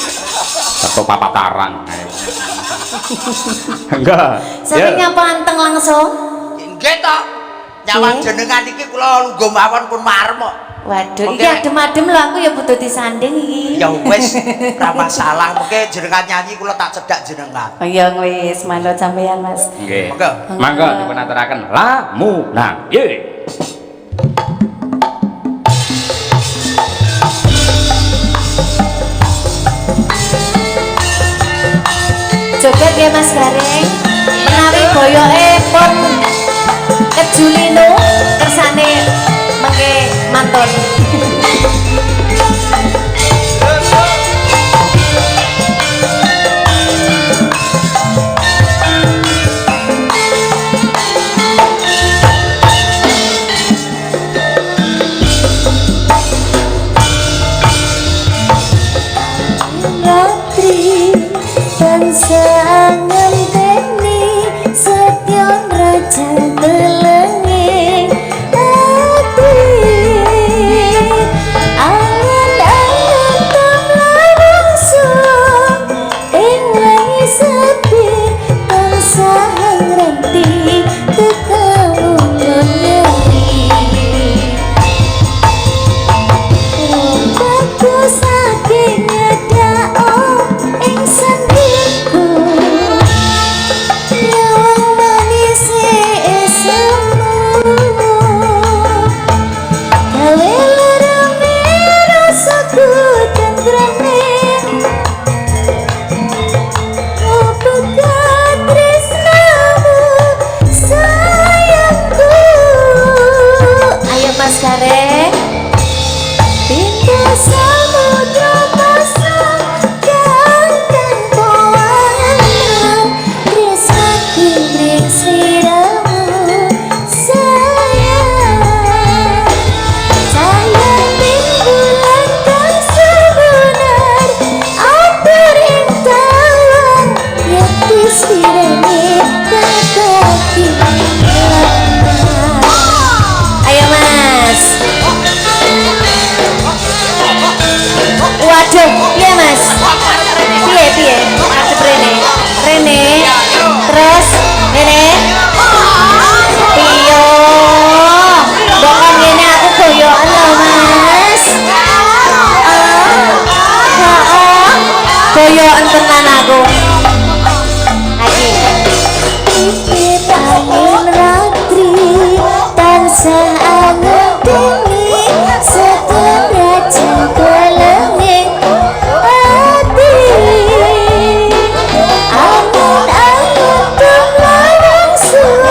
Satu papat tarang. Ayo. Enggak. Sampe nyapa anteng langsung. Nggih to. Nyawang jenengan iki kula lungguh mawon pun marem kok. Waduh, iki Oke. adem-adem lho aku ya butuh disanding iki. Ya wis, ora masalah. Mungkin jenengan nyanyi kula tak cedak jenengan. Oh ya wis, manut sampean Mas. Nggih. Monggo. Monggo dipun aturaken lamunan. Ye. Joget ya Mas Gareng. Menawi boyoke pun kejulinu kersane mengke mantun. tansah ngenteni setyon raja telenging ati angen-angen tamlawan sun ing wengi sepi tansah ngrenti tekamu nyeri bagus saking nyedao ing sendiku nyawang manis esemu gawe lereme rasaku tentreme opegat tresnamu sayangku ayo Mas Gareng pintu samudra pasang ganteng poangan tresnaku mring sliramu sayang sayang bulan kang sebenar atur ing talang yati sirene kakaki ayo Mas. Waduh, piye Mas? Piye? Adep Rene. Terus Rene. Piyo. Mbok kon ngene aku goyokan lho Mas. Goyokan tenan aku. Lagi. Iki angin ratri tansah angeteni seteraja kelenging ati angen-angen tamlawan sun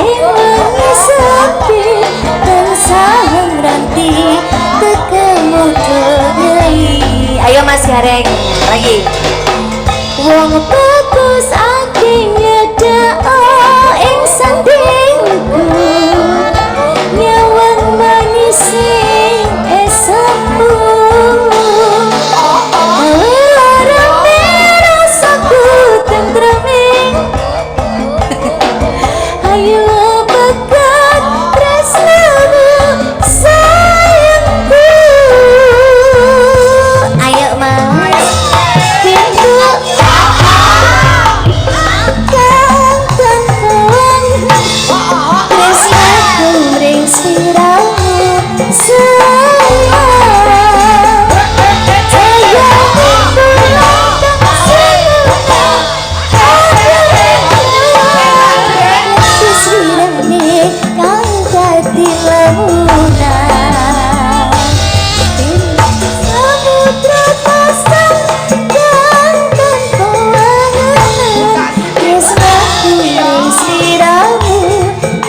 ing wengi sepi tansah ngranti tekemu dhewe ayo Mas Gareng lagi wong bagus saking nyedao ing sandingku nyawang manis sing esemu lereme rasaku tentreme ayo pegat tresnamu sayangku ayo Mas pintu tresnaku mring sliramu sayang sayang bulan kang sebenar yati sirene kang dadi lamunan samudra pasang ganteng poangan tresnaku mring sliramu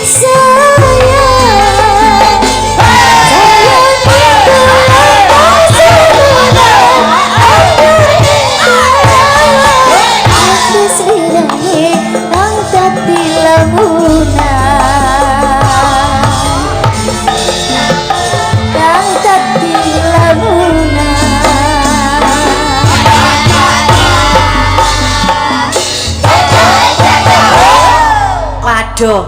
sayang sayang bulan kang sebenar yati sirene kang dadi lamunan kang dadi lamunan waduh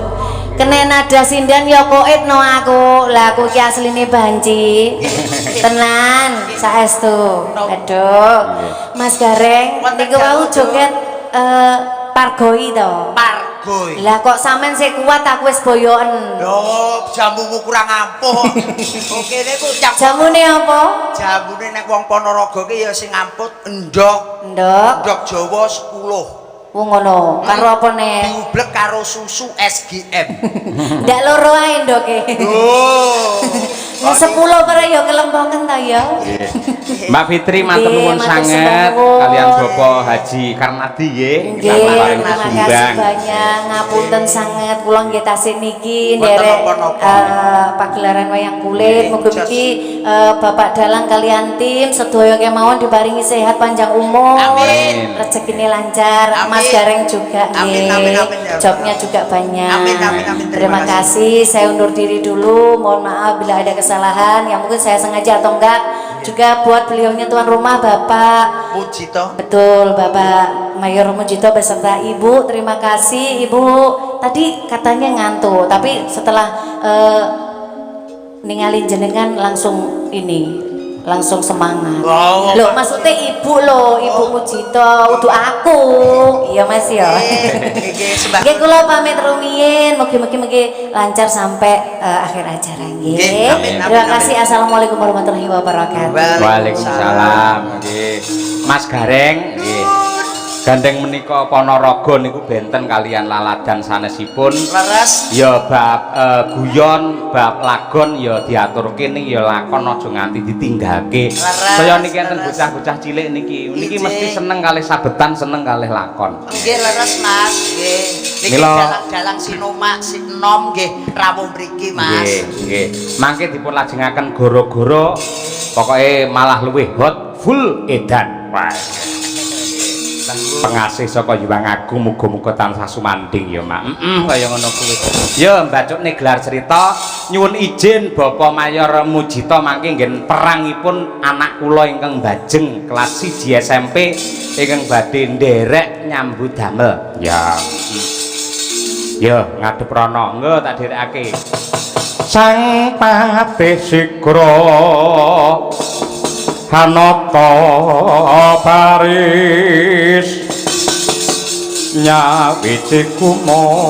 kene nada sindan ya koitno aku lah aku ki asline banci tenan saestu aduh Mas Gareng niku wau joget pargoi to Pargoi. lah kok sampean sik kuat aku wis boyoken Lho, jamumu kurang ampuh. Oke niku jamune apa jamune nek wong Ponorogo ki ya sing amput endhog. ndok Endhog Jawa 10. wong ngono karo apa nek Diublek karo susu SGM. ndak loro ae ndoke Oh. nek 10 para ya kelempongken ta ya Mbak Fitri matur Nggih, nuwun matur sanget nuwun. kalian Bapak Haji Karnadi nggih nggih paring terima kasih sumbang. banyak ngapunten sanget kula nggih tasih niki Mboten nderek napa-napa. pagelaran wayang kulit mugi mugi Bapak Dalang kalian tim sedaya kemawon diparingi sehat panjang umur Amin. rezekine lancar Amin. Mas Gareng juga Amin, nggih amin, amin, ya. jobnya juga banyak Amin, amin, amin. terima kasih saya undur diri dulu mohon maaf bila ada kesalahan yang mungkin saya sengaja atau enggak juga buat beliaunya tuan rumah Bapak Mujito. betul Bapak Mayor Mujito beserta Ibu. Terima kasih Ibu, tadi katanya ngantuk tapi setelah ninggalin jenengan langsung langsung semangat. Oh, Loh maksudnya ibu loh, Ibu Mujito, udah aku. Iya Mas ya. Nggih kula pamit rumiyin, mugi-mugi lancar sampai akhir acara nggih. Terima kasih. Assalamualaikum warahmatullahi wabarakatuh. Waalaikumsalam nggih. Mas Gareng nggih. Gandeng menika Ponorogo niku benten kalian laladan sanesipun. Leres. Ya bab guyon, bab lagon ya diaturke ning ya lakon aja nganti ditinggalke. Kaya niki enten bocah-bocah cilik niki mesti seneng kalih sabetan, seneng kalih lakon. Nggih leres Mas, nggih. Niki dalang-dalang sinoma sinom nggih rawuh mriki Mas. Nggih. Mangke dipun lajengaken goro-goro pokoke malah luwih hot full edan. Wah. Pengasih saka Hyang Agung muga-muga tansah sumanding ya Mak. Kaya ngono kuwi. Ya mbacukne gelar cerita nyuwun izin Bapak Mayor Mujito mangke nggih perangipun anak kula ingkang bajeng kelas 1 SMP ingkang badhe nderek nyambut damel. Ya. Ya ngadep rono. Engko tak dherekake. Sang Patih Sigra Hanata Paris nyawiti kumolong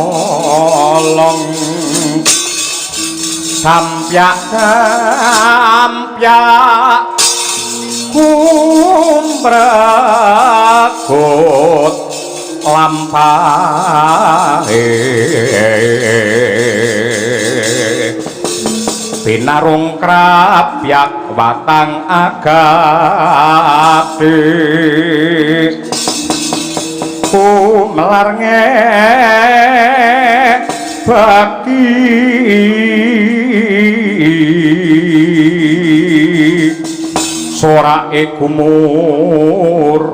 sampyak kumbrakut lampahe pinarung krapyak watang agati kumelarnge bakti sorake kumurung